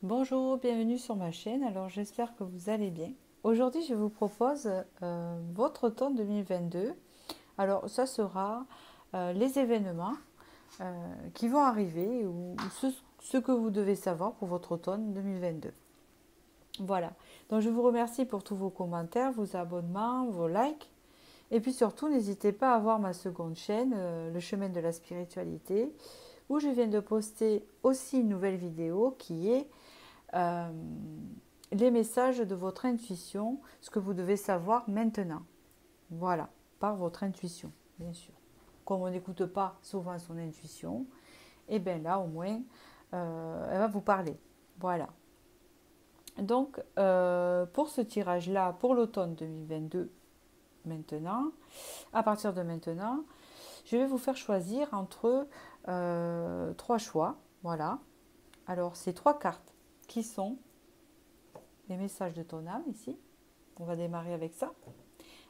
Bonjour, bienvenue sur ma chaîne. Alors j'espère que vous allez bien. Aujourd'hui, je vous propose votre automne 2022. Alors ça sera les événements qui vont arriver ou ce que vous devez savoir pour votre automne 2022. Voilà. Donc je vous remercie pour tous vos commentaires, vos abonnements, vos likes. Et puis surtout, n'hésitez pas à voir ma seconde chaîne, Le chemin de la spiritualité, où je viens de poster aussi une nouvelle vidéo qui est euh, les messages de votre intuition, ce que vous devez savoir maintenant. Voilà, par votre intuition, bien sûr. Comme on n'écoute pas souvent son intuition, et bien là au moins, elle va vous parler. Voilà. Donc, pour ce tirage-là, pour l'automne 2022, maintenant, à partir de maintenant, je vais vous faire choisir entre trois choix. Voilà. Alors, ces trois cartes qui sont les messages de ton âme ici. On va démarrer avec ça.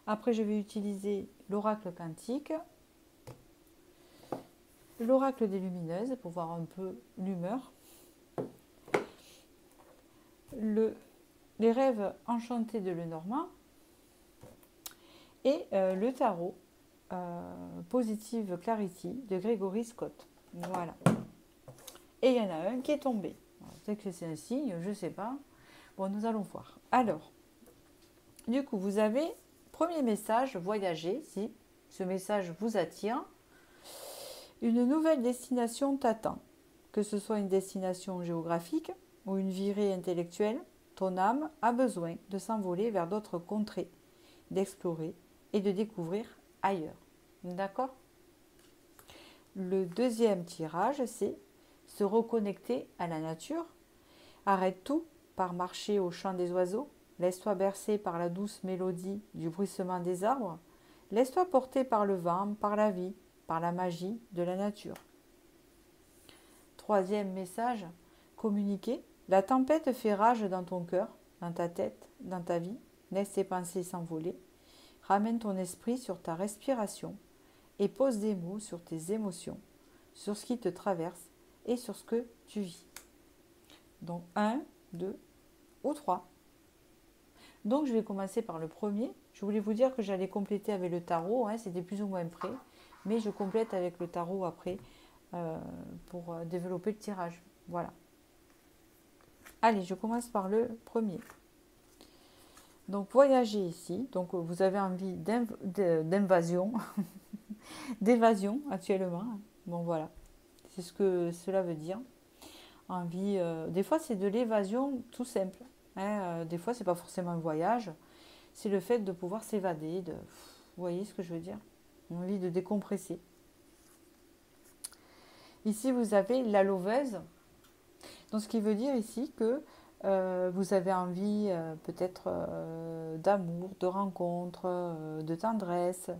Après, je vais utiliser l'oracle quantique, l'oracle des lumineuses pour voir un peu l'humeur, les rêves enchantés de Lenormand et le tarot Positive Clarity de Gregory Scott. Voilà. Et il y en a un qui est tombé. Peut-être que c'est un signe, je ne sais pas. Bon, nous allons voir. Alors, du coup, vous avez premier message, voyager, si ce message vous attire. Une nouvelle destination t'attend. Que ce soit une destination géographique ou une virée intellectuelle, ton âme a besoin de s'envoler vers d'autres contrées, d'explorer et de découvrir ailleurs. D'accord? Le deuxième tirage, c'est se reconnecter à la nature. Arrête tout par marcher au chant des oiseaux. Laisse-toi bercer par la douce mélodie du bruissement des arbres. Laisse-toi porter par le vent, par la vie, par la magie de la nature. Troisième message, communiquer. La tempête fait rage dans ton cœur, dans ta tête, dans ta vie. Laisse tes pensées s'envoler. Ramène ton esprit sur ta respiration et pose des mots sur tes émotions, sur ce qui te traverse et sur ce que tu vis. Donc 1, 2 ou 3. Donc je vais commencer par le premier. Je voulais vous dire que j'allais compléter avec le tarot, hein, c'était plus ou moins près, mais je complète avec le tarot après pour développer le tirage. Voilà. Allez, je commence par le premier. Donc voyager ici, donc vous avez envie d'invasion, d'évasion actuellement. Bon voilà, c'est ce que cela veut dire. Envie, des fois c'est de l'évasion tout simple. Hein, des fois c'est pas forcément un voyage, c'est le fait de pouvoir s'évader. Vous voyez ce que je veux dire? Envie de décompresser. Ici vous avez la lauveuse. Donc ce qui veut dire ici que vous avez envie peut-être d'amour, de rencontre, de tendresse,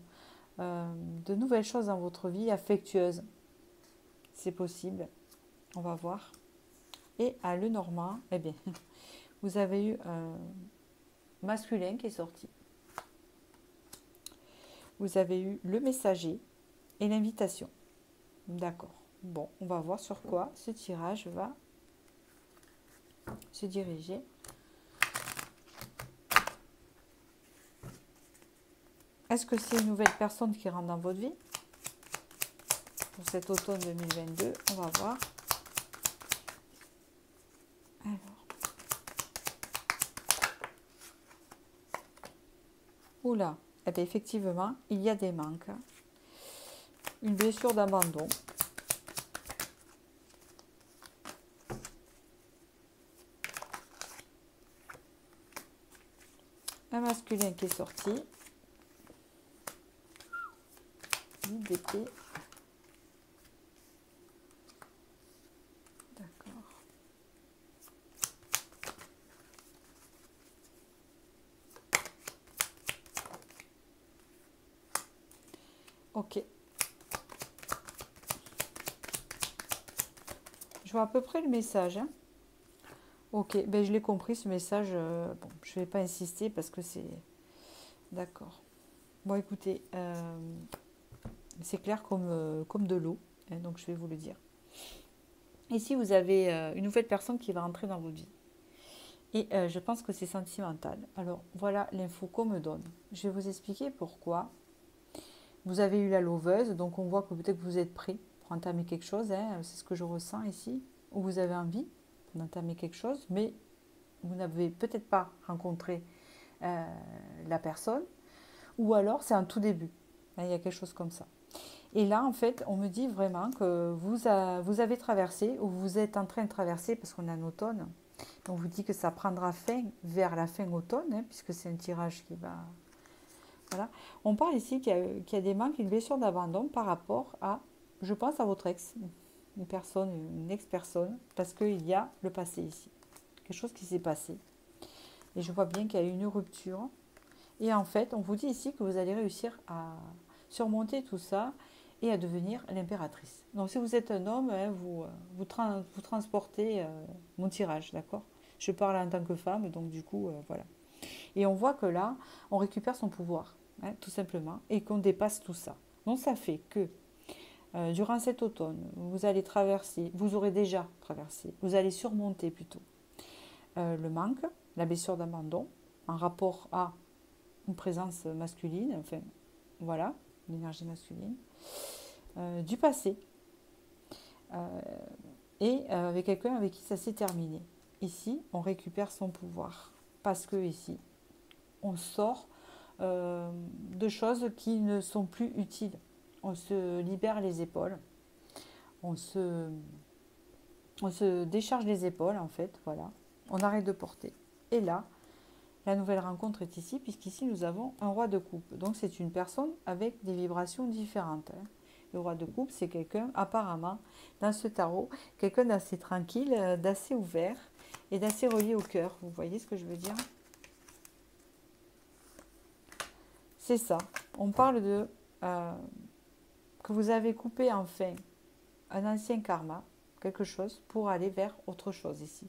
de nouvelles choses dans votre vie affectueuse. C'est possible. On va voir. Et à Lenormand, eh bien, vous avez eu un masculin qui est sorti. Vous avez eu le messager et l'invitation. D'accord. Bon, on va voir sur quoi ce tirage va se diriger. Est-ce que c'est une nouvelle personne qui rentre dans votre vie pour cet automne 2022? On va voir. Alors. Oula. Eh bien, effectivement, il y a des manques. Une blessure d'abandon. Un masculin qui est sorti. D'épée. D'accord. Ok. Je vois à peu près le message. Hein. Ok, ben je l'ai compris ce message. Bon, je ne vais pas insister parce que c'est... D'accord. Bon, écoutez, c'est clair comme de l'eau, hein, donc je vais vous le dire. Ici, vous avez une nouvelle personne qui va entrer dans votre vie. Et je pense que c'est sentimental. Alors, voilà l'info qu'on me donne. Je vais vous expliquer pourquoi. Vous avez eu la loveuse, donc on voit que peut-être que vous êtes prêt pour entamer quelque chose. Hein, c'est ce que je ressens ici. Ou vous avez envie d'entamer quelque chose, mais vous n'avez peut-être pas rencontré la personne. Ou alors, c'est un tout début. Hein, il y a quelque chose comme ça. Et là, en fait, on me dit vraiment que vous avez traversé, ou vous êtes en train de traverser, parce qu'on est en automne. On vous dit que ça prendra fin vers la fin automne, hein, puisque c'est un tirage qui va... Voilà. On parle ici qu'il y a des manques, une blessure d'abandon par rapport à, je pense, à votre ex, une personne, une ex-personne, parce qu'il y a le passé ici. Quelque chose qui s'est passé. Et je vois bien qu'il y a eu une rupture. Et en fait, on vous dit ici que vous allez réussir à surmonter tout ça et à devenir l'impératrice. Donc si vous êtes un homme, hein, vous transportez mon tirage, d'accord? Je parle en tant que femme, donc du coup, voilà. Et on voit que là, on récupère son pouvoir, hein, tout simplement, et qu'on dépasse tout ça. Donc ça fait que durant cet automne, vous allez traverser, vous aurez déjà traversé, vous allez surmonter plutôt le manque, la blessure d'abandon, en rapport à une présence masculine, enfin voilà, l'énergie masculine, du passé, et avec quelqu'un avec qui ça s'est terminé. Ici, on récupère son pouvoir, parce que ici, on sort de choses qui ne sont plus utiles. On se libère les épaules, on se, on se décharge les épaules en fait, voilà. On arrête de porter. Et là, la nouvelle rencontre est ici, puisqu'ici nous avons un roi de coupe. Donc c'est une personne avec des vibrations différentes. Hein. Le roi de coupe, c'est quelqu'un, apparemment, dans ce tarot, quelqu'un d'assez tranquille, d'assez ouvert et d'assez relié au cœur. Vous voyez ce que je veux dire? C'est ça. On parle de que vous avez coupé enfin un ancien karma, quelque chose, pour aller vers autre chose ici.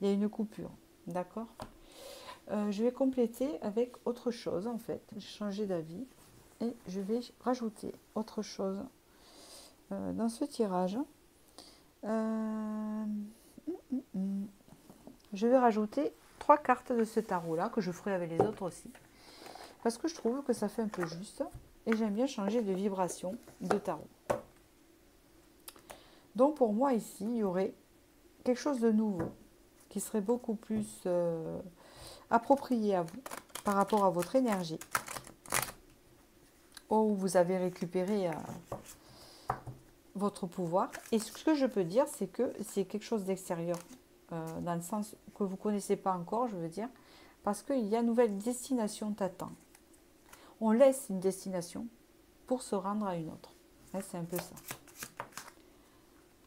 Il y a une coupure, d'accord? Je vais compléter avec autre chose en fait. J'ai changé d'avis et je vais rajouter autre chose dans ce tirage. Je vais rajouter 3 cartes de ce tarot là que je ferai avec les autres aussi. Parce que je trouve que ça fait un peu juste et j'aime bien changer de vibration de tarot. Donc pour moi ici, il y aurait quelque chose de nouveau qui serait beaucoup plus approprié à vous par rapport à votre énergie. Où vous avez récupéré votre pouvoir. Et ce que je peux dire, c'est que c'est quelque chose d'extérieur, dans le sens que vous ne connaissez pas encore, je veux dire, parce qu'il y a une nouvelle destination t'attend. On laisse une destination pour se rendre à une autre. Ouais, c'est un peu ça.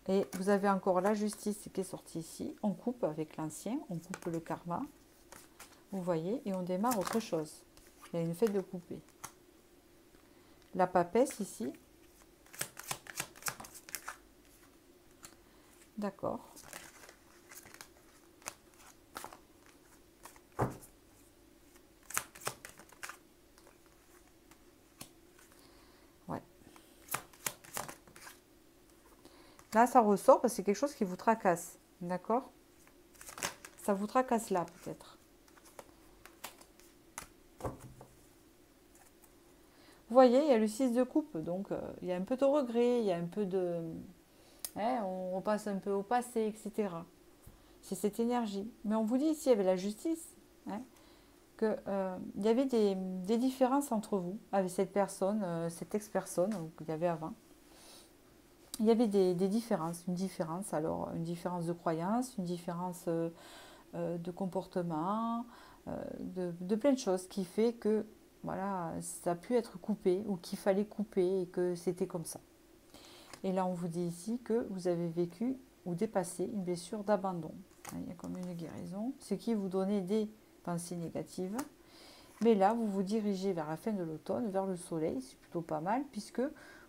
Et vous avez encore la justice qui est sortie ici. On coupe avec l'ancien, on coupe le karma. Vous voyez, et on démarre autre chose. Il y a une fête de couper. La papesse ici. D'accord. Ouais. Là, ça ressort parce que c'est quelque chose qui vous tracasse. D'accord? Ça vous tracasse là, peut-être. Vous voyez, il y a le 6 de coupe. Donc, il y a un peu de regret, il y a un peu de... Hein, on repasse un peu au passé, etc. C'est cette énergie. Mais on vous dit ici, avec la justice, hein, qu'il y avait des différences entre vous, avec cette personne, cette ex-personne qu'il y avait avant. Il y avait des différences, alors une différence de croyance, une différence de comportement, de plein de choses qui fait que voilà, ça a pu être coupé ou qu'il fallait couper et que c'était comme ça. Et là, on vous dit ici que vous avez vécu ou dépassé une blessure d'abandon. Il y a comme une guérison, ce qui vous donnait des pensées négatives. Mais là, vous vous dirigez vers la fin de l'automne, vers le soleil, c'est plutôt pas mal, puisque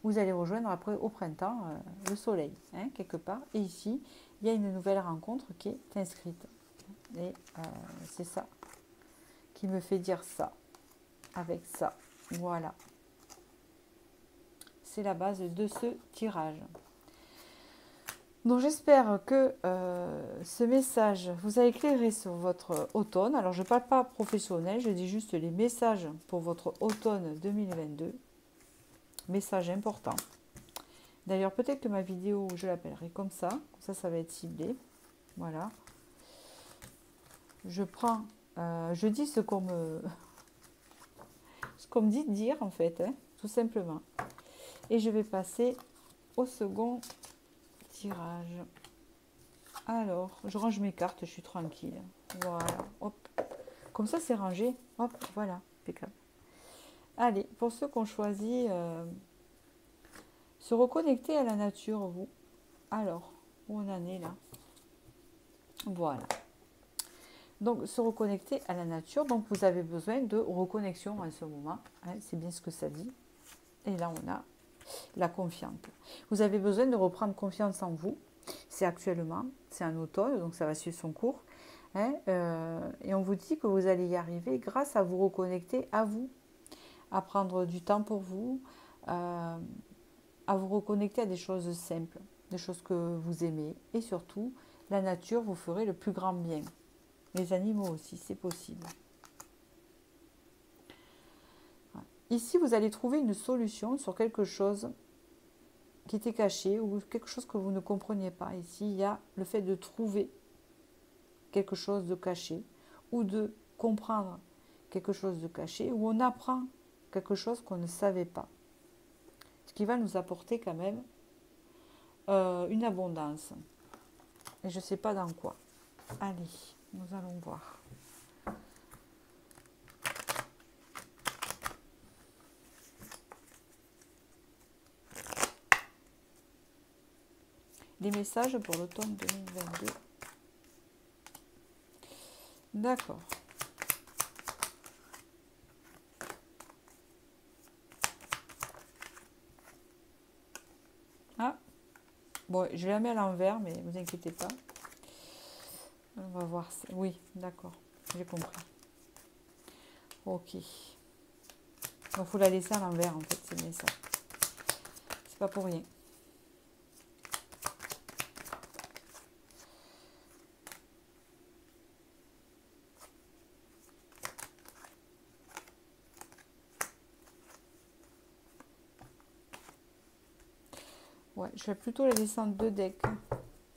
vous allez rejoindre après au printemps le soleil, hein, quelque part. Et ici, il y a une nouvelle rencontre qui est inscrite. Et c'est ça qui me fait dire ça, avec ça. Voilà. C'est la base de ce tirage. Donc j'espère que ce message vous a éclairé sur votre automne. Alors je ne parle pas professionnel, je dis juste les messages pour votre automne 2022. Message important. D'ailleurs peut-être que ma vidéo, je l'appellerai comme ça va être ciblé. Voilà. Je prends, je dis ce qu'on me dit de dire en fait, hein, tout simplement. Et je vais passer au second tirage. Alors, je range mes cartes, je suis tranquille. Voilà, hop. Comme ça, c'est rangé. Hop, voilà, impeccable. Allez, pour ceux qui ont choisi se reconnecter à la nature, vous. Alors, où on en est là? Voilà. Donc, se reconnecter à la nature. Donc, vous avez besoin de reconnexion en ce moment. Hein, c'est bien ce que ça dit. Et là, on a la confiance. Vous avez besoin de reprendre confiance en vous. C'est actuellement, c'est un automne, donc ça va suivre son cours. Hein, et on vous dit que vous allez y arriver grâce à vous reconnecter à vous, à prendre du temps pour vous, à vous reconnecter à des choses simples, des choses que vous aimez. Et surtout, la nature vous ferait le plus grand bien. Les animaux aussi, c'est possible. Ici, vous allez trouver une solution sur quelque chose qui était caché ou quelque chose que vous ne compreniez pas. Ici, il y a le fait de trouver quelque chose de caché ou de comprendre quelque chose de caché ou on apprend quelque chose qu'on ne savait pas. Ce qui va nous apporter quand même une abondance. Et je ne sais pas dans quoi. Allez, nous allons voir. Les messages pour l'automne 2022. D'accord. Ah, bon, je la mets à l'envers, mais ne vous inquiétez pas. On va voir. Oui, d'accord, j'ai compris. Ok. Donc, il faut la laisser à l'envers, en fait, ces messages. C'est pas pour rien. Ouais, je vais plutôt la laisser en deux decks.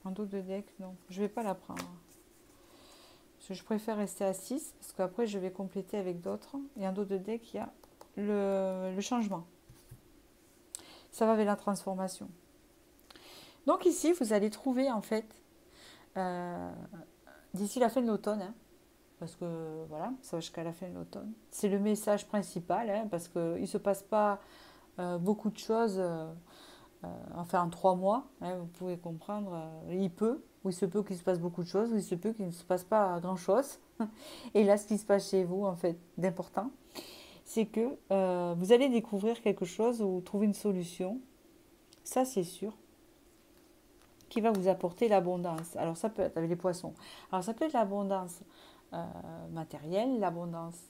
En dos de deck, non. Je vais pas la prendre. Parce que je préfère rester à 6, parce qu'après, je vais compléter avec d'autres. Et en dos de deck, il y a le changement. Ça va avec la transformation. Donc ici, vous allez trouver, en fait, d'ici la fin de l'automne, hein, parce que, voilà, ça va jusqu'à la fin de l'automne. C'est le message principal, hein, parce qu'il ne se passe pas beaucoup de choses... enfin en 3 mois, hein, vous pouvez comprendre, il se peut qu'il se passe beaucoup de choses, ou il se peut qu'il ne se passe pas grand-chose. Et là, ce qui se passe chez vous, en fait, d'important, c'est que vous allez découvrir quelque chose ou trouver une solution, ça c'est sûr, qui va vous apporter l'abondance. Alors ça peut être avec les poissons. Alors ça peut être l'abondance matérielle, l'abondance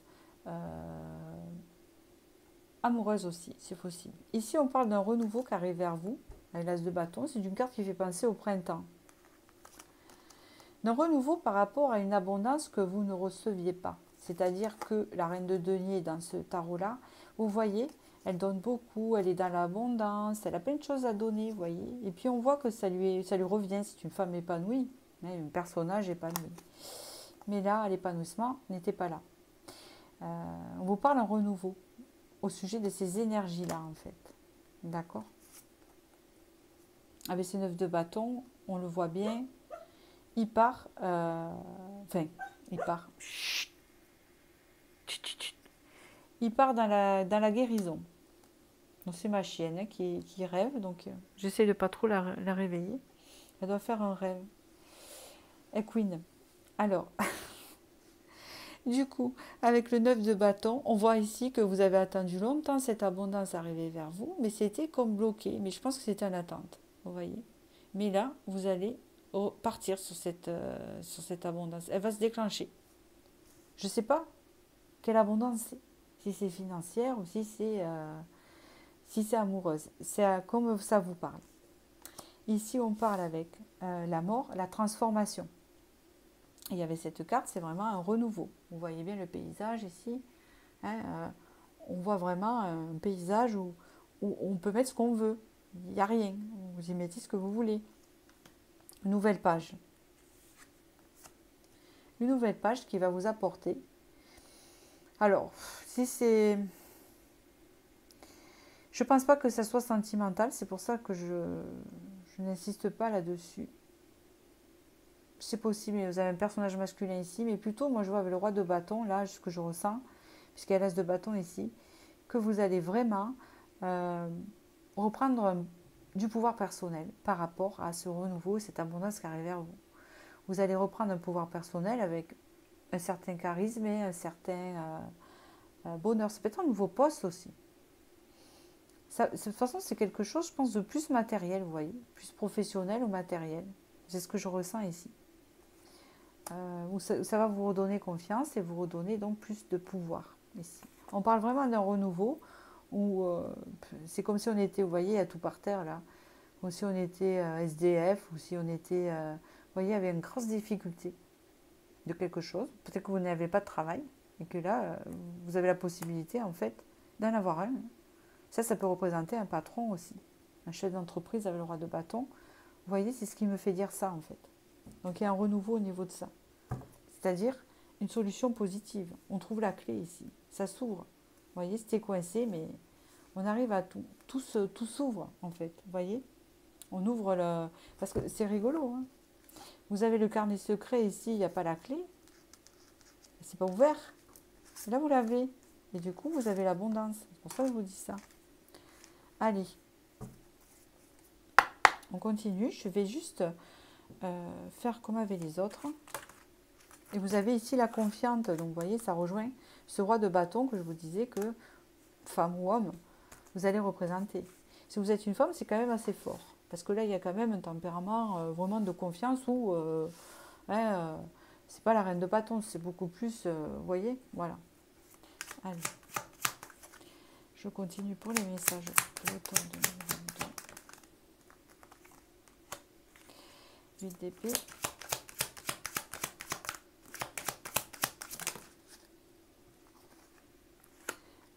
amoureuse aussi, c'est possible. Ici, on parle d'un renouveau qui arrive vers vous, avec l'as de bâton. C'est une carte qui fait penser au printemps. D'un renouveau par rapport à une abondance que vous ne receviez pas. C'est-à-dire que la reine de denier, dans ce tarot-là, vous voyez, elle donne beaucoup, elle est dans l'abondance, elle a plein de choses à donner, vous voyez. Et puis on voit que ça lui revient, c'est une femme épanouie, hein, un personnage épanoui. Mais là, l'épanouissement n'était pas là. On vous parle d'un renouveau au sujet de ces énergies-là, en fait. D'accord? Avec ces 9 de bâton, on le voit bien, il part, il part, il part dans la guérison. Donc c'est ma chienne, hein, qui rêve, donc j'essaie de pas trop la réveiller. Elle doit faire un rêve. Equine. Alors, du coup, avec le 9 de bâton, on voit ici que vous avez attendu longtemps cette abondance arriver vers vous, mais c'était comme bloqué. Mais je pense que c'était en attente, vous voyez. Mais là, vous allez partir sur cette abondance. Elle va se déclencher. Je ne sais pas quelle abondance c'est. Si c'est financière ou si c'est amoureuse. C'est comme ça vous parle. Ici, on parle avec la mort, la transformation. Et il y avait cette carte, c'est vraiment un renouveau. Vous voyez bien le paysage ici. Hein, on voit vraiment un paysage où on peut mettre ce qu'on veut. Il n'y a rien. Vous y mettez ce que vous voulez. Nouvelle page. Une nouvelle page qui va vous apporter. Alors, si c'est... Je ne pense pas que ça soit sentimental, c'est pour ça que je n'insiste pas là-dessus. C'est possible, vous avez un personnage masculin ici, mais plutôt, moi je vois avec le roi de bâton, là, ce que je ressens, puisqu'il y a l'as de bâton ici, que vous allez vraiment reprendre du pouvoir personnel par rapport à ce renouveau, cette abondance qui arrive vers vous. Vous allez reprendre un pouvoir personnel avec un certain charisme et un certain bonheur. Ça peut être un nouveau poste aussi. Ça, de toute façon, c'est quelque chose, je pense, de plus matériel, vous voyez, plus professionnel ou matériel. C'est ce que je ressens ici. Où ça va vous redonner confiance et vous redonner donc plus de pouvoir ici. On parle vraiment d'un renouveau où c'est comme si on était, vous voyez, à tout par terre là, comme si on était SDF ou si on était, vous voyez, avec une grosse difficulté de quelque chose. Peut-être que vous n'avez pas de travail et que là, vous avez la possibilité en fait d'en avoir un. Ça peut représenter un patron aussi, un chef d'entreprise avec le roi de bâton. Vous voyez, c'est ce qui me fait dire ça en fait. Donc il y a un renouveau au niveau de ça. C'est-à-dire une solution positive. On trouve la clé ici. Ça s'ouvre. Vous voyez, c'était coincé, mais on arrive à tout. Tout s'ouvre en fait. Vous voyez, on ouvre le... Parce que c'est rigolo. Hein. Vous avez le carnet secret ici, il n'y a pas la clé. C'est pas ouvert. Et là, vous l'avez. Et du coup, vous avez l'abondance. C'est pour ça que je vous dis ça. Allez. On continue. Je vais juste faire comme avec les autres. Et vous avez ici la confiante. Donc, vous voyez, ça rejoint ce roi de bâton que je vous disais que, femme ou homme, vous allez représenter. Si vous êtes une femme, c'est quand même assez fort. Parce que là, il y a quand même un tempérament vraiment de confiance où c'est pas la reine de bâton, c'est beaucoup plus, vous voyez, voilà. Allez. Je continue pour les messages de l'automne 2022. 8 d'épée.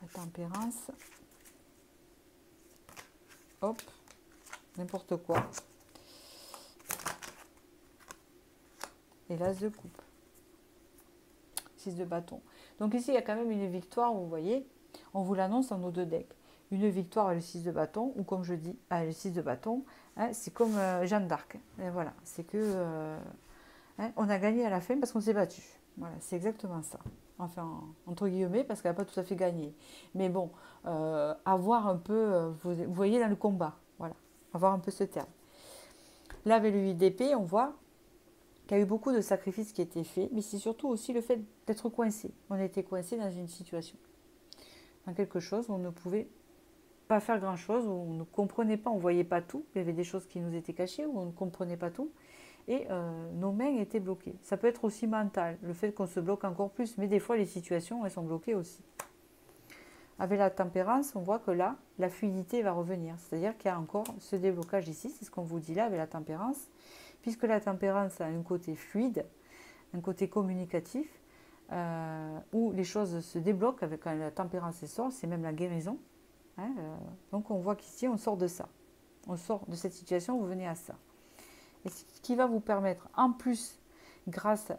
La tempérance. Hop. N'importe quoi. Et l'as de coupe. 6 de bâton. Donc ici, il y a quand même une victoire, vous voyez. On vous l'annonce dans nos deux decks. Une victoire avec le 6 de bâton, ou comme je dis, avec le 6 de bâton, hein, c'est comme Jeanne d'Arc. Et voilà, c'est que hein, on a gagné à la fin parce qu'on s'est battu. Voilà, c'est exactement ça. Enfin, entre guillemets, parce qu'elle n'a pas tout à fait gagné. Mais bon, avoir un peu, vous voyez, dans le combat. Voilà, avoir un peu ce terme. Là, avec le 8 d'épée, on voit qu'il y a eu beaucoup de sacrifices qui étaient faits, mais c'est surtout aussi le fait d'être coincé. On était coincé dans une situation, dans quelque chose où on ne pouvait pas faire grand-chose, où on ne comprenait pas, on ne voyait pas tout. Il y avait des choses qui nous étaient cachées, où on ne comprenait pas tout. Et nos mains étaient bloquées. Ça peut être aussi mental, le fait qu'on se bloque encore plus, mais des fois les situations, elles sont bloquées aussi. Avec la tempérance, on voit que là, la fluidité va revenir. C'est-à-dire qu'il y a encore ce déblocage ici, c'est ce qu'on vous dit là avec la tempérance, puisque la tempérance a un côté fluide, un côté communicatif, où les choses se débloquent avec quand la tempérance sort, c'est même la guérison. Hein, donc on voit qu'ici, on sort de ça. On sort de cette situation, vous venez à ça. Et ce qui va vous permettre, en plus, grâce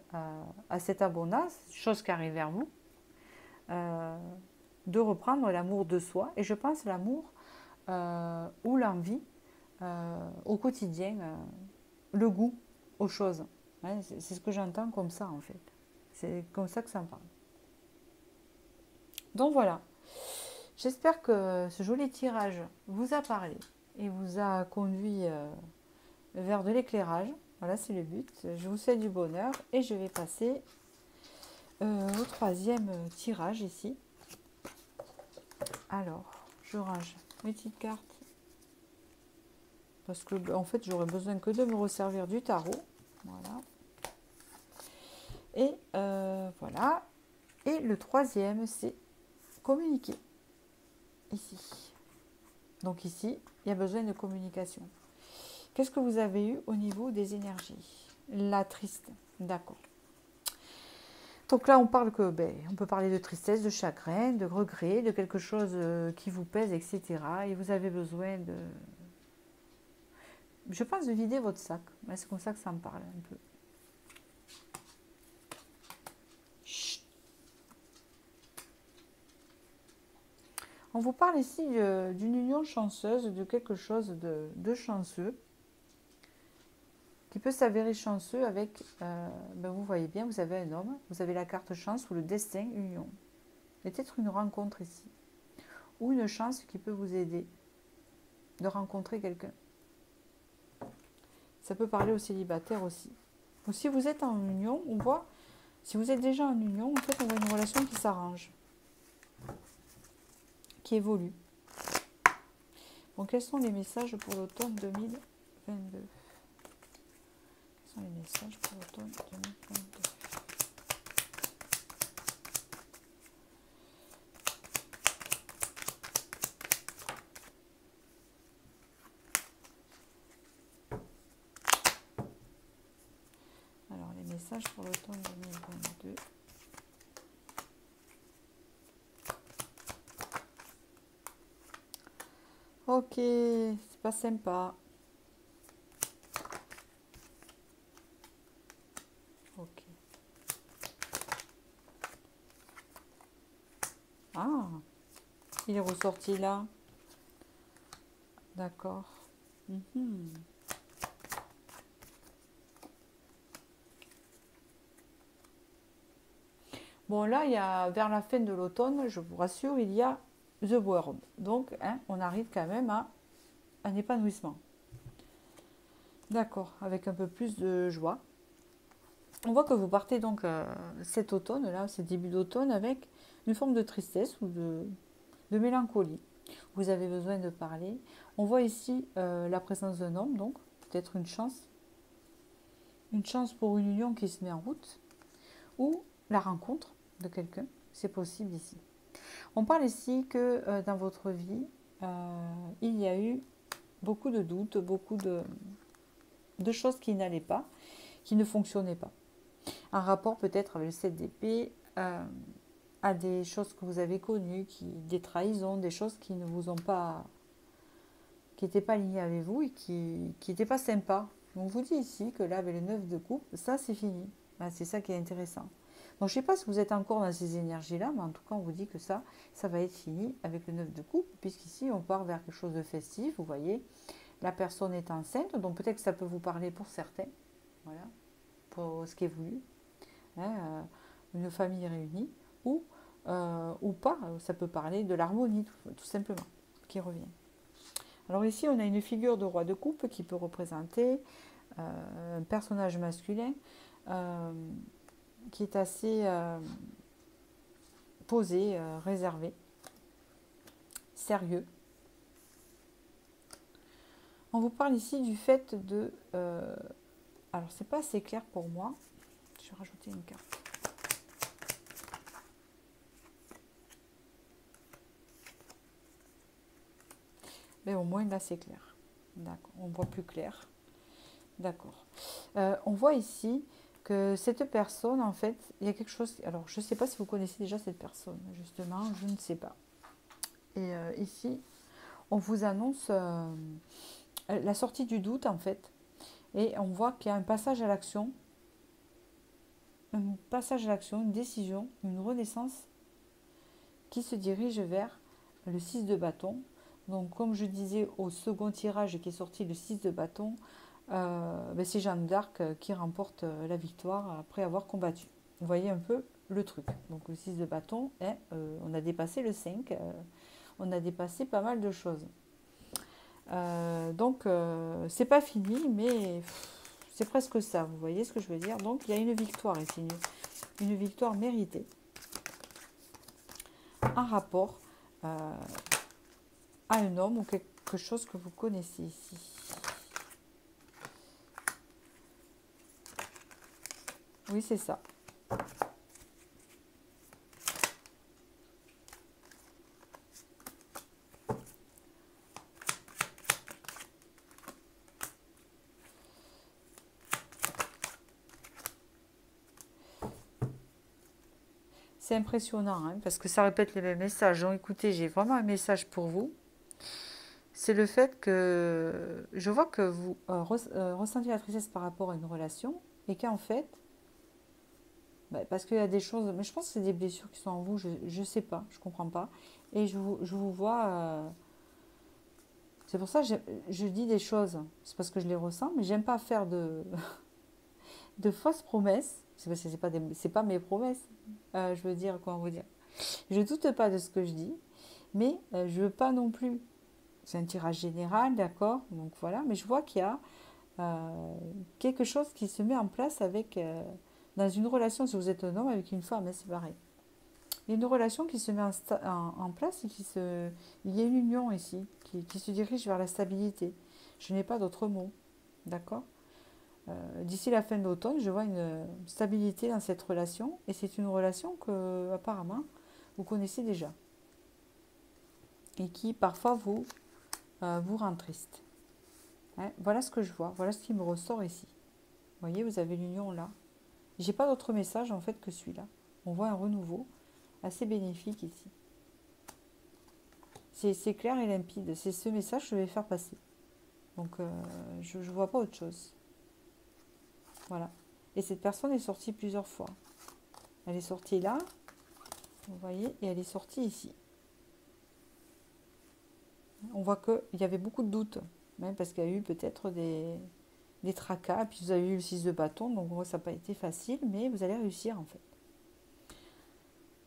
à cette abondance, chose qui arrive vers vous, de reprendre l'amour de soi. Et je pense l'amour ou l'envie au quotidien, le goût aux choses. Hein, c'est ce que j'entends comme ça, en fait. C'est comme ça que ça me parle. Donc voilà. J'espère que ce joli tirage vous a parlé et vous a conduit vers de l'éclairage. Voilà, c'est le but. Je vous souhaite du bonheur et je vais passer au troisième tirage ici. Alors, je range mes petites cartes parce que en fait, j'aurais besoin que de me resservir du tarot. Voilà. Et voilà. Et le troisième, c'est communiquer. Ici. Donc ici, il y a besoin de communication. qu'est-ce que vous avez eu au niveau des énergies? La triste, d'accord. Donc là, on parle que, on peut parler de tristesse, de chagrin, de regret, de quelque chose qui vous pèse, etc. Et vous avez besoin de, je pense, de vider votre sac. C'est comme ça que ça me parle un peu. Chut. On vous parle ici d'une union chanceuse, de quelque chose de chanceux, qui peut s'avérer chanceux avec, vous voyez bien, vous avez un homme, vous avez la carte chance ou le destin, union. Peut-être une rencontre ici, ou une chance qui peut vous aider de rencontrer quelqu'un. Ça peut parler aux célibataires aussi. Ou si vous êtes en union, on voit, si vous êtes déjà en union, en fait, on voit une relation qui s'arrange, qui évolue. Bon, quels sont les messages pour l'automne 2022? Quels sont les messages pour l'automne 2022? Alors, les messages pour l'automne 2022. Ok, c'est pas sympa. Ok. Ah, il est ressorti là. D'accord. Mhm. Bon, là, il y a, vers la fin de l'automne, je vous rassure, il y a The World. Donc, on arrive quand même à un épanouissement. D'accord, avec un peu plus de joie. On voit que vous partez donc cet automne, là, ce début d'automne, avec une forme de tristesse ou de mélancolie. Vous avez besoin de parler. On voit ici la présence d'un homme, donc peut-être une chance. Une chance pour une union qui se met en route. Ou la rencontre de quelqu'un, c'est possible ici. On parle ici que dans votre vie, il y a eu beaucoup de doutes, beaucoup de choses qui n'allaient pas, qui ne fonctionnaient pas. Un rapport peut-être avec le 7 d'épée à des choses que vous avez connues, des trahisons, des choses qui ne vous ont pas, qui n'étaient pas alignées avec vous et qui n'étaient pas sympas. Donc, on vous dit ici que là, avec le 9 de coupe, ça c'est fini. C'est ça qui est intéressant. Donc, je ne sais pas si vous êtes encore dans ces énergies-là, mais en tout cas, on vous dit que ça va être fini avec le 9 de coupe, puisqu'ici, on part vers quelque chose de festif. Vous voyez, la personne est enceinte, donc peut-être que ça peut vous parler pour certains, voilà, pour ce qui est voulu. Une famille réunie, ou pas, ça peut parler de l'harmonie, tout simplement, qui revient. Alors ici, on a une figure de roi de coupe qui peut représenter un personnage masculin qui est assez posé, réservé, sérieux. On vous parle ici du fait de... alors, c'est pas assez clair pour moi. Je vais rajouter une carte. Mais au moins, là, c'est clair. D'accord. On voit plus clair. D'accord. On voit ici que cette personne, en fait, il y a quelque chose... Alors, je ne sais pas si vous connaissez déjà cette personne, justement, je ne sais pas. Et ici, on vous annonce la sortie du doute, en fait. Et on voit qu'il y a un passage à l'action. Un passage à l'action, une décision, une renaissance qui se dirige vers le 6 de bâton. Donc, comme je disais au second tirage qui est sorti le 6 de bâton, c'est Jeanne d'Arc qui remporte la victoire après avoir combattu. Vous voyez un peu le truc. Donc le 6 de bâton, on a dépassé le 5, on a dépassé pas mal de choses. Donc c'est pas fini, mais c'est presque ça, vous voyez ce que je veux dire. Donc il y a une victoire ici, une victoire méritée. Un rapport à un homme ou quelque chose que vous connaissez ici. Oui, c'est ça. c'est impressionnant, hein, parce que ça répète les mêmes messages. Donc écoutez, j'ai vraiment un message pour vous. C'est le fait que je vois que vous ressentez la tristesse par rapport à une relation et qu'en fait, parce qu'il y a des choses, mais je pense que c'est des blessures qui sont en vous, je ne sais pas, je ne comprends pas. Et je vous vois, c'est pour ça que je dis des choses, c'est parce que je les ressens, mais j'aime pas faire de fausses promesses, c'est parce que c'est pas mes promesses, je veux dire, comment vous dire. Je doute pas de ce que je dis, mais je veux pas non plus, c'est un tirage général, d'accord, donc voilà, mais je vois qu'il y a quelque chose qui se met en place avec, dans une relation, si vous êtes un homme avec une femme, hein, c'est pareil. Il y a une relation qui se met en place et il y a une union ici qui se dirige vers la stabilité. Je n'ai pas d'autre mot, d'accord. D'ici la fin de l'automne, je vois une stabilité dans cette relation et c'est une relation que apparemment vous connaissez déjà et qui parfois vous rend triste. Hein, voilà ce que je vois, voilà ce qui me ressort ici. Vous voyez, vous avez l'union là. J'ai pas d'autre message en fait que celui-là. On voit un renouveau assez bénéfique ici. C'est clair et limpide. C'est ce message que je vais faire passer. Donc je ne vois pas autre chose. Voilà. Et cette personne est sortie plusieurs fois. Elle est sortie là, vous voyez, et elle est sortie ici. On voit qu'il y avait beaucoup de doutes, même parce qu'il y a eu peut-être des tracas, puis vous avez eu le 6 de bâton, donc ça n'a pas été facile, mais vous allez réussir en fait.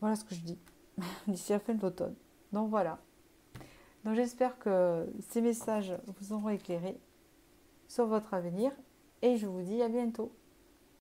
Voilà ce que je dis, d'ici la fin de l'automne. Donc voilà. Donc j'espère que ces messages vous auront éclairé sur votre avenir, et je vous dis à bientôt.